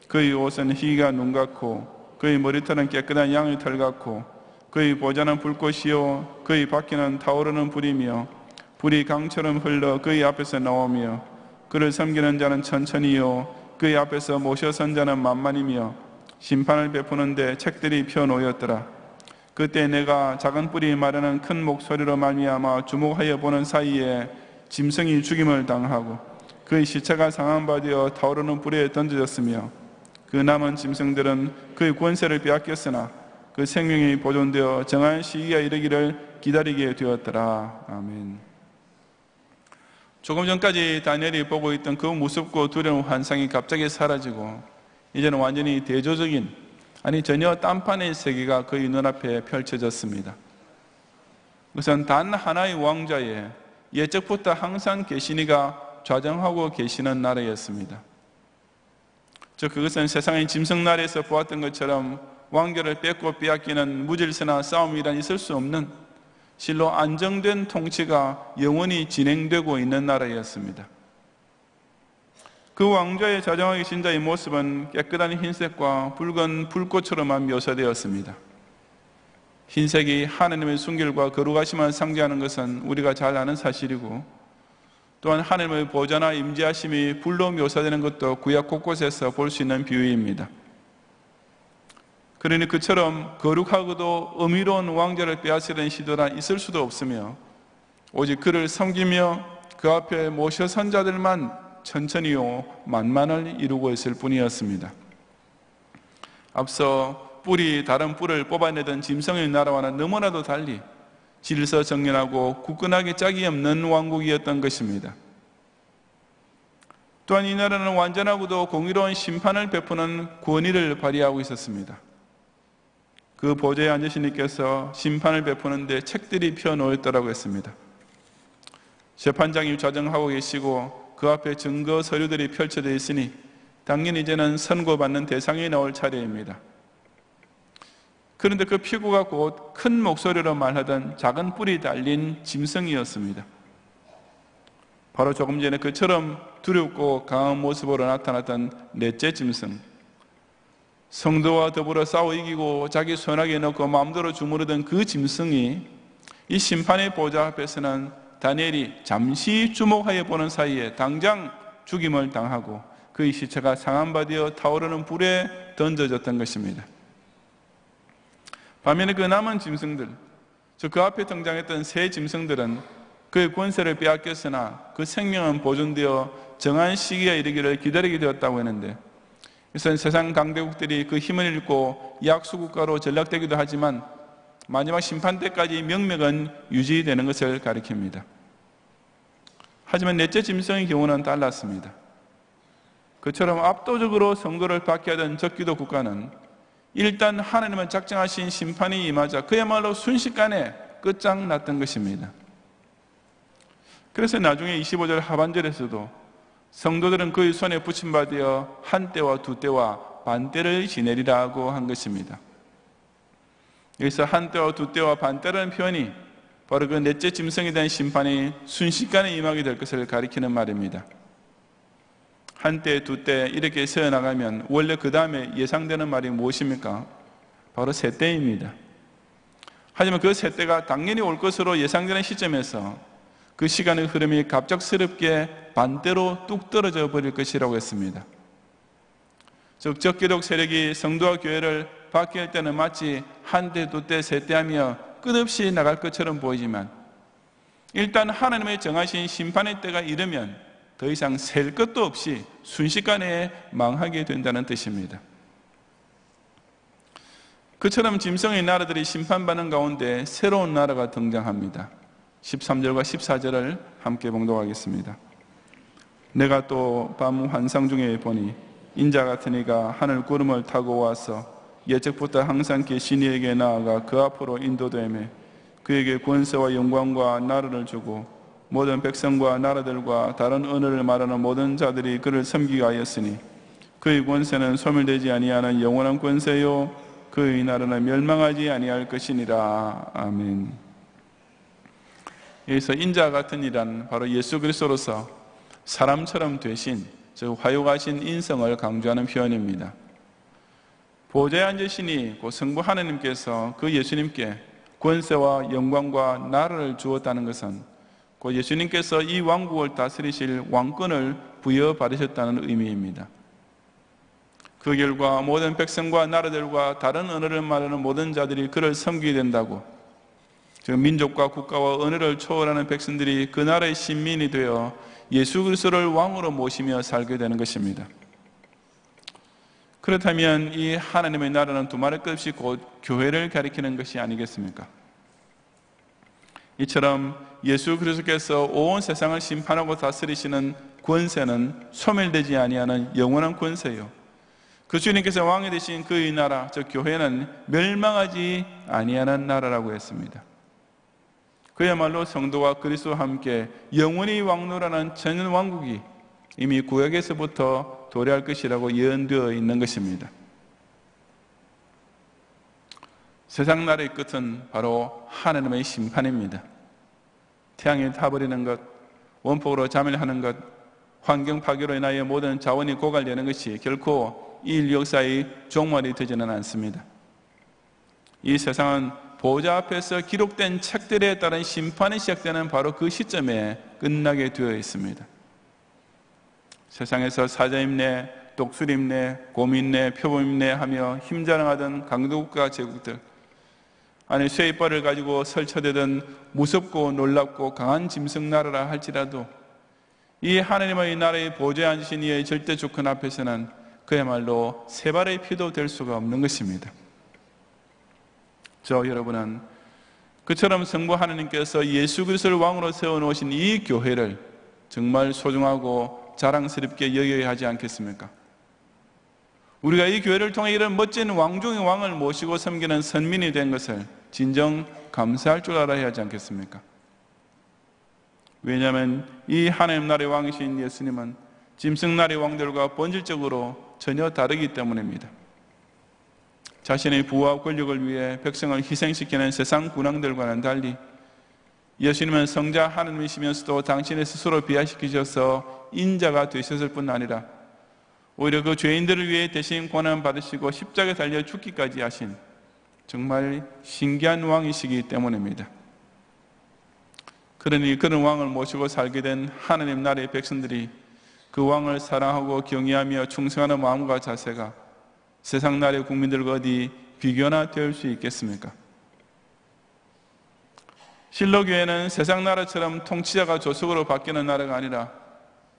그의 옷은 희가 눈 같고 그의 머리털은 깨끗한 양의 털 같고 그의 보좌는 불꽃이요 그의 바퀴는 타오르는 불이며 불이 강처럼 흘러 그의 앞에서 나오며 그를 섬기는 자는 천천히요 그의 앞에서 모셔선 자는 만만이며 심판을 베푸는데 책들이 펴놓였더라. 그때 내가 작은 뿔이 말하는 큰 목소리로 말미암아 주목하여 보는 사이에 짐승이 죽임을 당하고 그의 시체가 상한 바 되어 타오르는 불에 던져졌으며 그 남은 짐승들은 그의 권세를 빼앗겼으나 그 생명이 보존되어 정한 시기가 이르기를 기다리게 되었더라. 아멘. 조금 전까지 다니엘이 보고 있던 그 무섭고 두려운 환상이 갑자기 사라지고 이제는 완전히 대조적인, 아니 전혀 딴판의 세계가 그의 눈앞에 펼쳐졌습니다. 그것은 단 하나의 왕자의 옛적부터 항상 계시니가 좌정하고 계시는 나라였습니다. 그것은 세상의 짐승 나라에서 보았던 것처럼 왕좌를 뺏고 빼앗기는 무질서나 싸움이란 있을 수 없는 실로 안정된 통치가 영원히 진행되고 있는 나라였습니다. 그 왕좌의 좌정하게 계신 자의 모습은 깨끗한 흰색과 붉은 불꽃처럼만 묘사되었습니다. 흰색이 하나님의 순결과 거룩하심을 상징하는 것은 우리가 잘 아는 사실이고 또한 하나님의 보좌나 임재하심이 불로 묘사되는 것도 구약 곳곳에서 볼 수 있는 비유입니다. 그러니 그처럼 거룩하고도 의미로운 왕자를 빼앗으려는 시도란 있을 수도 없으며 오직 그를 섬기며 그 앞에 모셔 선 자들만 천천히요 만만을 이루고 있을 뿐이었습니다. 앞서 다른 뿔을 뽑아내던 짐승의 나라와는 너무나도 달리 질서정연하고 굳건하게 짝이 없는 왕국이었던 것입니다. 또한 이 나라는 완전하고도 공의로운 심판을 베푸는 권위를 발휘하고 있었습니다. 그 보좌에 앉으신 이께서 심판을 베푸는데 책들이 펴놓였더라고 했습니다. 재판장이 좌정하고 계시고 그 앞에 증거 서류들이 펼쳐져 있으니 당연히 이제는 선고받는 대상이 나올 차례입니다. 그런데 그 피구가 곧 큰 목소리로 말하던 작은 뿔이 달린 짐승이었습니다. 바로 조금 전에 그처럼 두렵고 강한 모습으로 나타났던 넷째 짐승, 성도와 더불어 싸워 이기고 자기 손아귀에 넣고 마음대로 주무르던 그 짐승이 이 심판의 보좌 앞에서는 다니엘이 잠시 주목하여 보는 사이에 당장 죽임을 당하고 그의 시체가 상한바되어 타오르는 불에 던져졌던 것입니다. 반면에 그 남은 짐승들, 즉 그 앞에 등장했던 새 짐승들은 그의 권세를 빼앗겼으나 그 생명은 보존되어 정한 시기에 이르기를 기다리게 되었다고 했는데, 이것은 세상 강대국들이 그 힘을 잃고 약수국가로 전락되기도 하지만 마지막 심판 때까지 명맥은 유지되는 것을 가리킵니다. 하지만 넷째 짐승의 경우는 달랐습니다. 그처럼 압도적으로 성도를 박해하던 적기도 국가는 일단 하나님은 작정하신 심판이 임하자 그야말로 순식간에 끝장났던 것입니다. 그래서 나중에 25절 하반절에서도 성도들은 그의 손에 붙임받아 한 때와 두 때와 반 때를 지내리라고 한 것입니다. 여기서 한 때와 두 때와 반 때라는 표현이 바로 그 넷째 짐승에 대한 심판이 순식간에 임하게 될 것을 가리키는 말입니다. 한 때, 두 때 이렇게 세어나가면 원래 그 다음에 예상되는 말이 무엇입니까? 바로 세 때입니다. 하지만 그 세 때가 당연히 올 것으로 예상되는 시점에서 그 시간의 흐름이 갑작스럽게 반대로 뚝 떨어져 버릴 것이라고 했습니다. 즉 적기독 세력이 성도와 교회를 바뀔 때는 마치 한 때, 두 때, 세 때 하며 끝없이 나갈 것처럼 보이지만 일단 하나님의 정하신 심판의 때가 이르면 더 이상 셀 것도 없이 순식간에 망하게 된다는 뜻입니다. 그처럼 짐승의 나라들이 심판받는 가운데 새로운 나라가 등장합니다. 13절과 14절을 함께 봉독하겠습니다. 내가 또 밤 환상 중에 보니 인자 같은 이가 하늘 구름을 타고 와서 예적부터 항상 계신 이에게 나아가 그 앞으로 인도되매 그에게 권세와 영광과 나라를 주고 모든 백성과 나라들과 다른 언어를 말하는 모든 자들이 그를 섬기게 하였으니 그의 권세는 소멸되지 아니하는 영원한 권세요 그의 나라는 멸망하지 아니할 것이니라. 아멘. 여기서 인자 같은 이란 바로 예수 그리스도로서 사람처럼 되신, 즉 화요하신 인성을 강조하는 표현입니다. 보좌에 앉으시니 곧 성부 하나님께서 그 예수님께 권세와 영광과 나라를 주었다는 것은 곧 예수님께서 이 왕국을 다스리실 왕권을 부여받으셨다는 의미입니다. 그 결과 모든 백성과 나라들과 다른 언어를 말하는 모든 자들이 그를 섬기게 된다고, 즉 민족과 국가와 언어를 초월하는 백성들이 그 나라의 신민이 되어 예수 그리스도를 왕으로 모시며 살게 되는 것입니다. 그렇다면 이 하나님의 나라는 두말할 것 없이 곧 교회를 가리키는 것이 아니겠습니까? 이처럼 예수 그리스도께서 온 세상을 심판하고 다스리시는 권세는 소멸되지 아니하는 영원한 권세요, 그 주님께서 왕이 되신 그의 나라, 즉 교회는 멸망하지 아니하는 나라라고 했습니다. 그야말로 성도와 그리스도와 함께 영원히 왕노라는 전년 왕국이 이미 구약에서부터 도래할 것이라고 예언되어 있는 것입니다. 세상 나라의 끝은 바로 하나님의 심판입니다. 태양이 타버리는 것, 원폭으로 자멸하는 것, 환경 파괴로 인하여 모든 자원이 고갈되는 것이 결코 이 인류 역사의 종말이 되지는 않습니다. 이 세상은 보좌 앞에서 기록된 책들에 따른 심판이 시작되는 바로 그 시점에 끝나게 되어 있습니다. 세상에서 사자임내, 독수림내, 곰임내, 표범임내 하며 힘자랑하던 강대국가 제국들, 아니 쇠이빨을 가지고 설쳐대던 무섭고 놀랍고 강한 짐승나라라 할지라도 이 하나님의 나라의 보좌에 앉으신 이의 절대 주권 앞에서는 그야말로 세 발의 피도 될 수가 없는 것입니다. 저 여러분은 그처럼 성부 하나님께서 예수 그리스도를 왕으로 세워놓으신 이 교회를 정말 소중하고 자랑스럽게 여겨야 하지 않겠습니까? 우리가 이 교회를 통해 이런 멋진 왕 중의 왕을 모시고 섬기는 선민이 된 것을 진정 감사할 줄 알아야 하지 않겠습니까? 왜냐하면 이 하나님 나라의 왕이신 예수님은 짐승 나라의 왕들과 본질적으로 전혀 다르기 때문입니다. 자신의 부와 권력을 위해 백성을 희생시키는 세상 군왕들과는 달리 예수님은 성자 하나님이시면서도 당신의 스스로 비하시키셔서 인자가 되셨을 뿐 아니라 오히려 그 죄인들을 위해 대신 고난 받으시고 십자가에 달려 죽기까지 하신 정말 신기한 왕이시기 때문입니다. 그러니 그런 왕을 모시고 살게 된 하나님 나라의 백성들이 그 왕을 사랑하고 경외하며 충성하는 마음과 자세가 세상 나라의 국민들과 어디 비교나 될 수 있겠습니까? 실로교회는 세상 나라처럼 통치자가 조석으로 바뀌는 나라가 아니라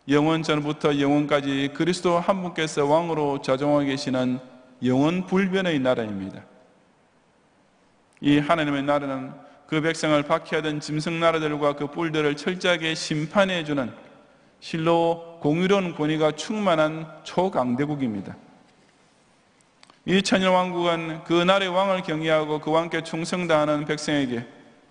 영원 전부터 영원까지 그리스도 한 분께서 왕으로 좌정하고 계시는 영원 불변의 나라입니다. 이 하나님의 나라는 그 백성을 박해하던 짐승 나라들과 그 뿔들을 철저하게 심판해주는 실로 공의로운 권위가 충만한 초강대국입니다. 이 천일왕국은 그 나라의 왕을 경외하고 그 왕께 충성다하는 백성에게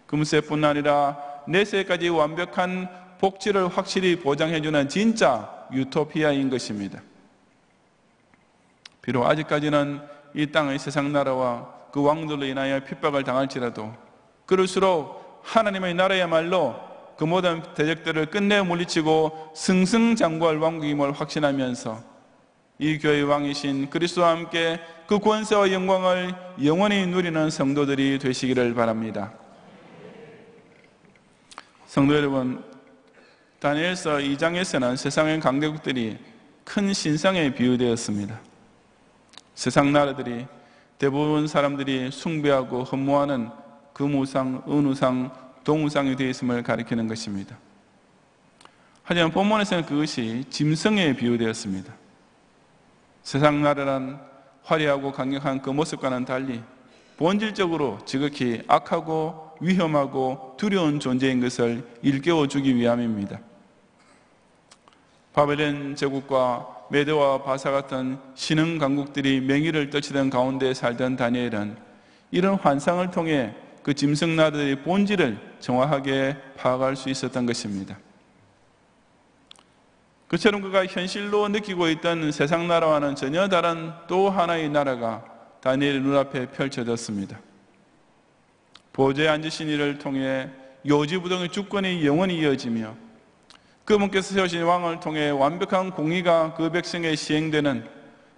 금세뿐 아니라 내세까지 완벽한 복지를 확실히 보장해주는 진짜 유토피아인 것입니다. 비록 아직까지는 이 땅의 세상 나라와 그 왕들로 인하여 핍박을 당할지라도 그럴수록 하나님의 나라야말로 그 모든 대적들을 끝내 물리치고 승승장구할 왕국임을 확신하면서 이 교회의 왕이신 그리스도와 함께 그 권세와 영광을 영원히 누리는 성도들이 되시기를 바랍니다. 성도 여러분, 다니엘서 2장에서는 세상의 강대국들이 큰 신상에 비유되었습니다. 세상 나라들이 대부분 사람들이 숭배하고 흠모하는 금우상, 은우상, 동우상이 되어 있음을 가리키는 것입니다. 하지만 본문에서는 그것이 짐승에 비유되었습니다. 세상 나라란 화려하고 강력한 그 모습과는 달리 본질적으로 지극히 악하고 위험하고 두려운 존재인 것을 일깨워주기 위함입니다. 바벨론 제국과 메대와 바사 같은 신흥 강국들이 명의를 떨치던 가운데 살던 다니엘은 이런 환상을 통해 그 짐승 나라들의 본질을 정확하게 파악할 수 있었던 것입니다. 그처럼 그가 현실로 느끼고 있던 세상 나라와는 전혀 다른 또 하나의 나라가 다니엘의 눈앞에 펼쳐졌습니다. 보좌에 앉으신 이를 통해 요지부동의 주권이 영원히 이어지며 그분께서 세우신 왕을 통해 완벽한 공의가 그 백성에 시행되는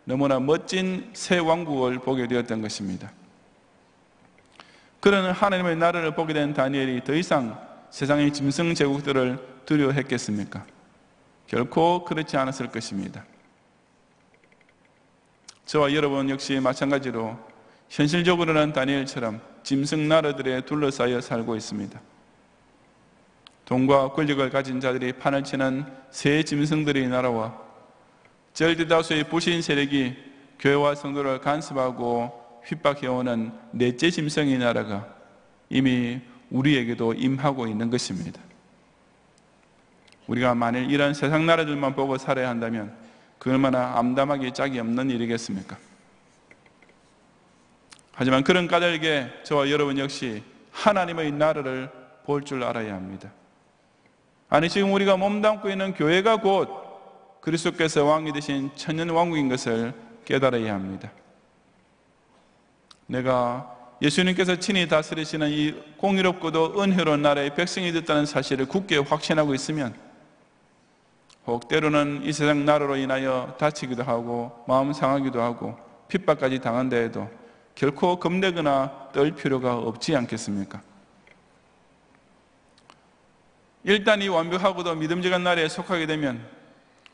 너무나 멋진 새 왕국을 보게 되었던 것입니다. 그런 하나님의 나라를 보게 된 다니엘이 더 이상 세상의 짐승 제국들을 두려워했겠습니까? 결코 그렇지 않았을 것입니다. 저와 여러분 역시 마찬가지로 현실적으로는 다니엘처럼 짐승 나라들에 둘러싸여 살고 있습니다. 돈과 권력을 가진 자들이 판을 치는 새 짐승들의 나라와 절대다수의 불신 세력이 교회와 성도를 간섭하고 핍박해오는 넷째 짐승의 나라가 이미 우리에게도 임하고 있는 것입니다. 우리가 만일 이런 세상 나라들만 보고 살아야 한다면 그 얼마나 암담하기 짝이 없는 일이겠습니까? 하지만 그런 까닭에 저와 여러분 역시 하나님의 나라를 볼 줄 알아야 합니다. 아니 지금 우리가 몸담고 있는 교회가 곧 그리스도께서 왕이 되신 천년 왕국인 것을 깨달아야 합니다. 내가 예수님께서 친히 다스리시는 이 공의롭고도 은혜로운 나라의 백성이 됐다는 사실을 굳게 확신하고 있으면 혹 때로는 이 세상 나라로 인하여 다치기도 하고 마음 상하기도 하고 핍박까지 당한다 해도 결코 겁내거나 떨 필요가 없지 않겠습니까? 일단 이 완벽하고도 믿음직한 나라에 속하게 되면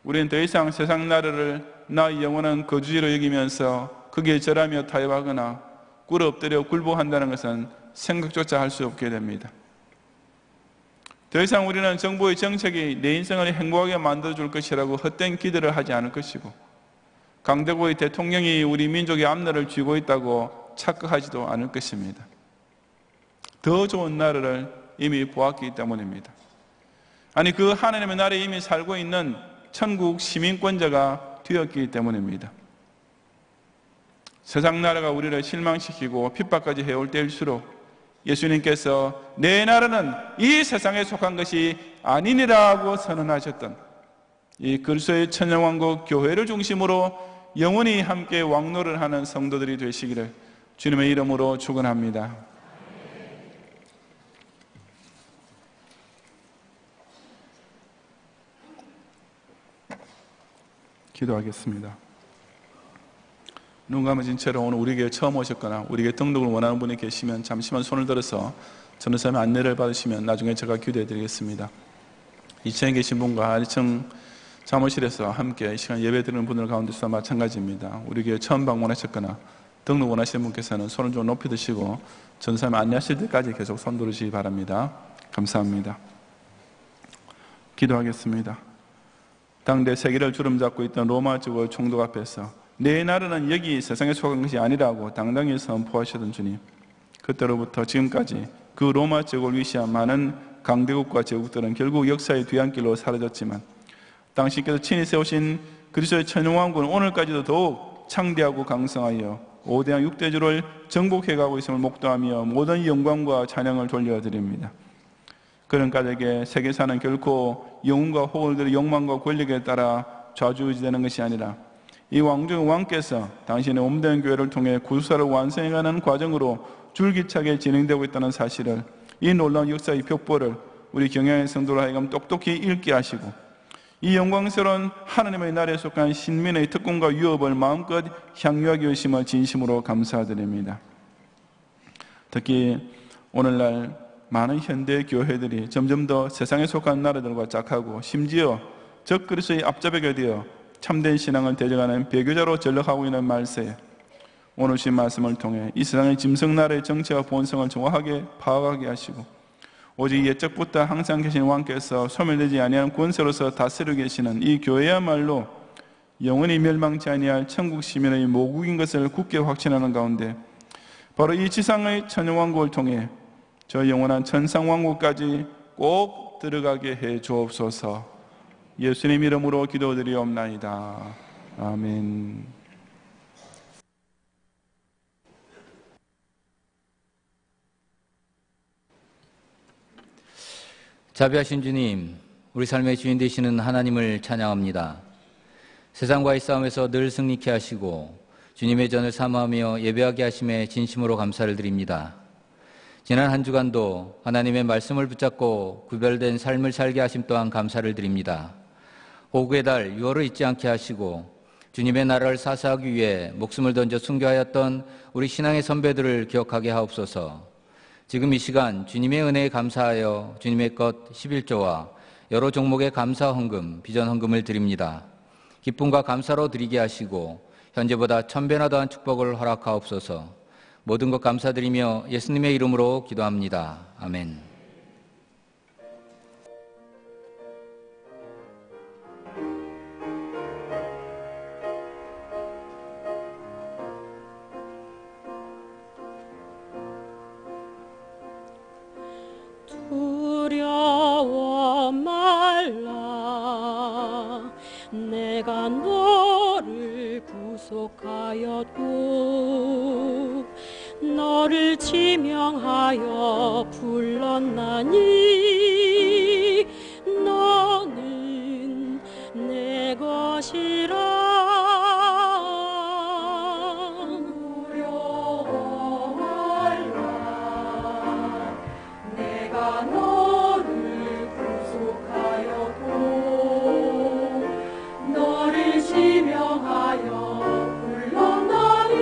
우리는 더 이상 세상 나라를 나의 영원한 거주지로 여기면서 거기에 절하며 타협하거나 꿇어 엎드려 굴복한다는 것은 생각조차 할 수 없게 됩니다. 더 이상 우리는 정부의 정책이 내 인생을 행복하게 만들어줄 것이라고 헛된 기대를 하지 않을 것이고, 강대국의 대통령이 우리 민족의 앞날을 쥐고 있다고 착각하지도 않을 것입니다. 더 좋은 나라를 이미 보았기 때문입니다. 아니, 그 하나님의 나라에 이미 살고 있는 천국 시민권자가 되었기 때문입니다. 세상 나라가 우리를 실망시키고 핍박까지 해올 때일수록 예수님께서 내 나라는 이 세상에 속한 것이 아니니라고 선언하셨던 이 그리스도의 천년왕국 교회를 중심으로 영원히 함께 왕노를 하는 성도들이 되시기를 주님의 이름으로 축원합니다. 기도하겠습니다. 눈 감으신 채로 오늘 우리에게 처음 오셨거나 우리에게 등록을 원하는 분이 계시면 잠시만 손을 들어서 전도사님의 안내를 받으시면 나중에 제가 기도해 드리겠습니다. 2층에 계신 분과 1층 사무실에서 함께 이 시간 예배 드리는 분들 가운데서 마찬가지입니다. 우리에게 처음 방문하셨거나 등록 원하시는 분께서는 손을 좀 높이 드시고 전도사님 안내하실 때까지 계속 손 들으시기 바랍니다. 감사합니다. 기도하겠습니다. 당대 세계를 주름잡고 있던 로마 제국의 총독 앞에서 내 나라는 여기 세상에 속한 것이 아니라고 당당히 선포하시던 주님, 그때로부터 지금까지 그 로마 제국을 위시한 많은 강대국과 제국들은 결국 역사의 뒤안길로 사라졌지만 당신께서 친히 세우신 그리스도의 천년왕국은 오늘까지도 더욱 창대하고 강성하여 5대양 6대주를 정복해가고 있음을 목도하며 모든 영광과 찬양을 돌려드립니다. 그런 가족에게 세계사는 결코 영웅과 호울들의 욕망과 권력에 따라 좌지우지되는 것이 아니라 이 왕중의 왕께서 당신의 몸된 교회를 통해 구속사를 완성해가는 과정으로 줄기차게 진행되고 있다는 사실을, 이 놀라운 역사의 벽보를 우리 경향의 성도로 하여금 똑똑히 읽게 하시고 이 영광스러운 하나님의 나라에 속한 신민의 특권과 유업을 마음껏 향유하게 하심을 진심으로 감사드립니다. 특히 오늘날 많은 현대 교회들이 점점 더 세상에 속한 나라들과 짝하고 심지어 적 그리스도의 앞잡이가 되어 참된 신앙을 대적하는 배교자로 전락하고 있는 말세에 오늘 주신 말씀을 통해 이 세상의 짐승나라의 정체와 본성을 정확하게 파악하게 하시고 오직 옛적부터 항상 계신 왕께서 소멸되지 아니하는 권세로서 다스리고 계시는 이 교회야말로 영원히 멸망치 아니할 천국 시민의 모국인 것을 굳게 확신하는 가운데 바로 이 지상의 천년왕국을 통해 저 영원한 천상왕국까지 꼭 들어가게 해 주옵소서. 예수님 이름으로 기도드리옵나이다. 아멘. 자비하신 주님, 우리 삶의 주인 되시는 하나님을 찬양합니다. 세상과의 싸움에서 늘 승리케 하시고 주님의 전을 사모하며 예배하게 하심에 진심으로 감사를 드립니다. 지난 한 주간도 하나님의 말씀을 붙잡고 구별된 삶을 살게 하심 또한 감사를 드립니다. 호국의 달 6월을 잊지 않게 하시고 주님의 나라를 사사하기 위해 목숨을 던져 순교하였던 우리 신앙의 선배들을 기억하게 하옵소서. 지금 이 시간 주님의 은혜에 감사하여 주님의 것 11조와 여러 종목의 감사 헌금, 비전 헌금을 드립니다. 기쁨과 감사로 드리게 하시고 현재보다 1000배나 더한 축복을 허락하옵소서. 모든 것 감사드리며 예수님의 이름으로 기도합니다. 아멘. 두려워 말라 내가 너를 구속하였고 너를 지명하여 불렀나니 너는 내 것이라. 두려워 말라 내가 너를 구속하였고 너를 지명하여 불렀나니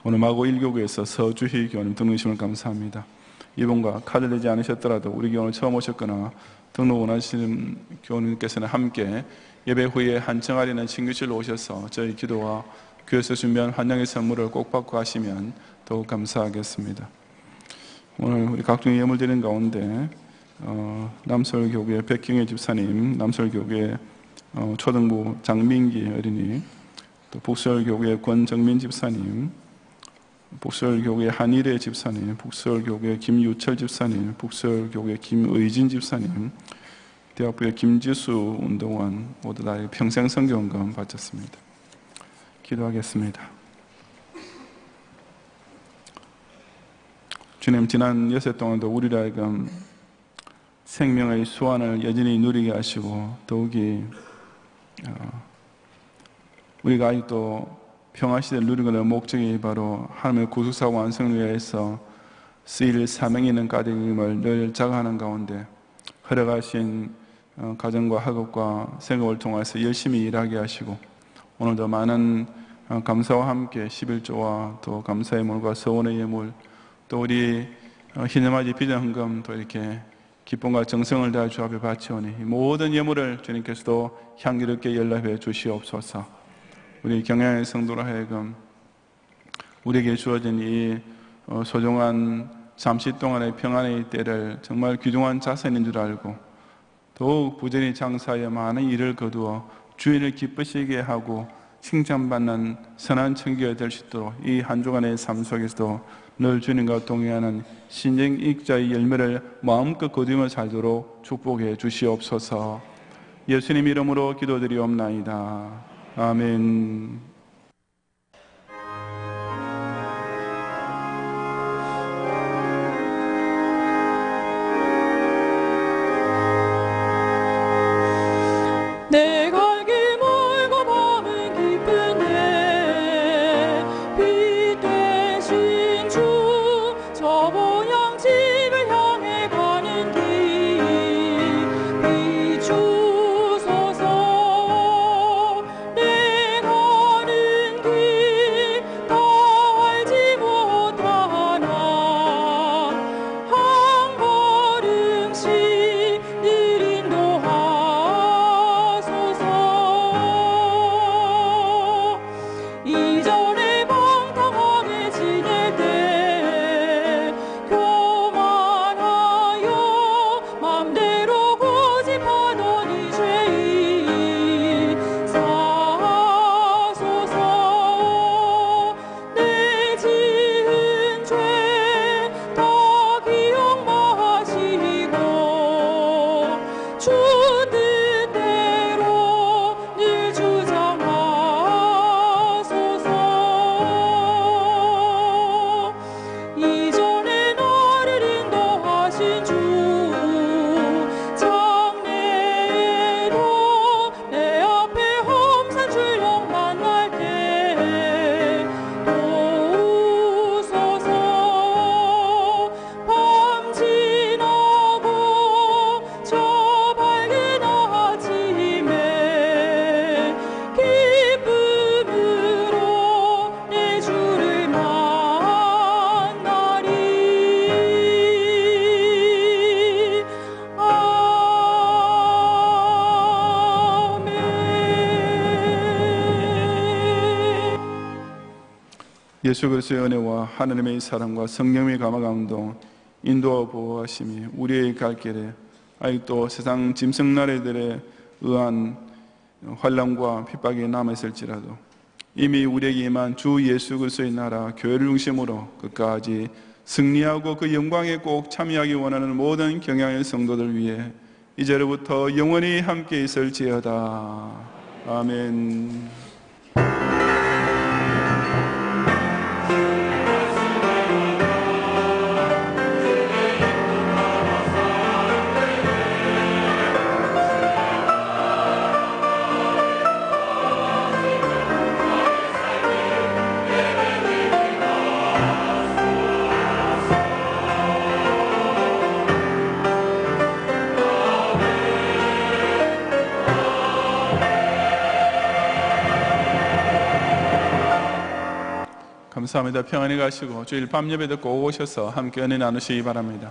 오늘 마고 1교구에서 서주희 교우님 등록이심을 감사합니다. 이분과 카드 되지 않으셨더라도 우리 교우를 처음 오셨거나 등록 원하시는 교우님께서는 함께 예배 후에 한청아리는 신규실로 오셔서 저희 기도와 교회에서 준비한 환영의 선물을 꼭 받고 가시면 더욱 감사하겠습니다. 오늘 우리 각종 예물 드리는 가운데 남서울교구의 백경혜 집사님, 남서울교구의 초등부 장민기 어린이, 또 북서울교구의 권정민 집사님, 북서울교구의 한일혜 집사님, 북서울교구의 김유철 집사님, 북서울교구의 김의진 집사님, 대학부의 김지수 운동원 모두 다 평생 성경금 바쳤습니다. 기도하겠습니다. 주님, 지난 여세 동안도 우리를 하여금 생명의 수완을 여전히 누리게 하시고 더욱이 우리가 아직도 평화시대를 누리는 목적이 바로 하나님의 구속사 완성을 위해서 쓰일 사명이 있는 까닭임을 늘 자각하는 가운데 허락하신 가정과 학업과 생업을 통해서 열심히 일하게 하시고 오늘도 많은 감사와 함께 11조와 또 감사의 물과 서원의 예물 또 우리 희념하지 비전헌금 또 이렇게 기쁨과 정성을 다해 주 앞에 바치오니 모든 예물을 주님께서도 향기롭게 연락해 주시옵소서. 우리 경양의 성도로 하여금 우리에게 주어진 이 소중한 잠시 동안의 평안의 때를 정말 귀중한 자산인 줄 알고 더욱 부지런히 장사하여 많은 일을 거두어 주인을 기쁘시게 하고 칭찬받는 선한 청기가 될 수 있도록 이 한 주간의 삶 속에서도 늘 주님과 동행하는 신정 익자의 열매를 마음껏 거두며 살도록 축복해 주시옵소서. 예수님 이름으로 기도드리옵나이다. 아멘. 내 갈 길 멀고 밤은 깊은데 빛 되신 주 저 본향 집을 향해 가는 길 비추소서. 내 가는 길 다 알지 못하나 한 걸음씩 늘 인도하소서. 이전에 방탕하게 지낼 때 교만하여 맘대로 고집하던 이 죄인 사소서. 내 지은 죄 다 기억 마시고 주 뜻대로 늘 주장하소서. 이전에 나를 인도하신 주 장래에도 내 앞에 험산 출령 만날 때 도우소서. 밤 지나고 저 밝은 아침에 기쁨으로 내 주를 만나리. 아멘. 예수 그리스도의 은혜와 하나님의 사랑과 성령의 감화 감동 인도와 보호하심이 우리의 갈 길에 아직도 세상 짐승 나라들에 의한 환난과 핍박이 남아있을지라도 이미 우리에게 임한 주 예수 그리스도의 나라 교회를 중심으로 끝까지 승리하고 그 영광에 꼭 참여하기 원하는 모든 경양의 성도들 위해 이제로부터 영원히 함께 있을지어다. 아멘. 감사합니다. 평안히 가시고 주일 밤 예배 듣고 오셔서 함께 은혜 나누시기 바랍니다.